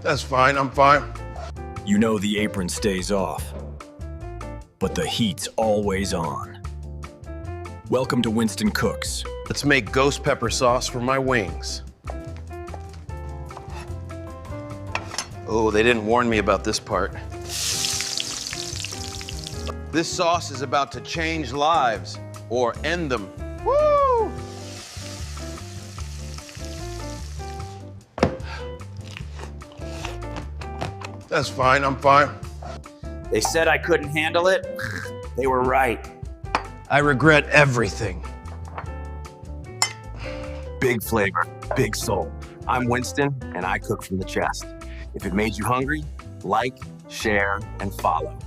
That's fine, I'm fine. You know the apron stays off, but the heat's always on. Welcome to Winston Cooks. Let's make ghost pepper sauce for my wings. Oh, they didn't warn me about this part. This sauce is about to change lives or end them. Woo! That's fine, I'm fine. They said I couldn't handle it. They were right. I regret everything. Big flavor, big soul. I'm Winston, and I cook from the chest. If it made you hungry, like, share, and follow.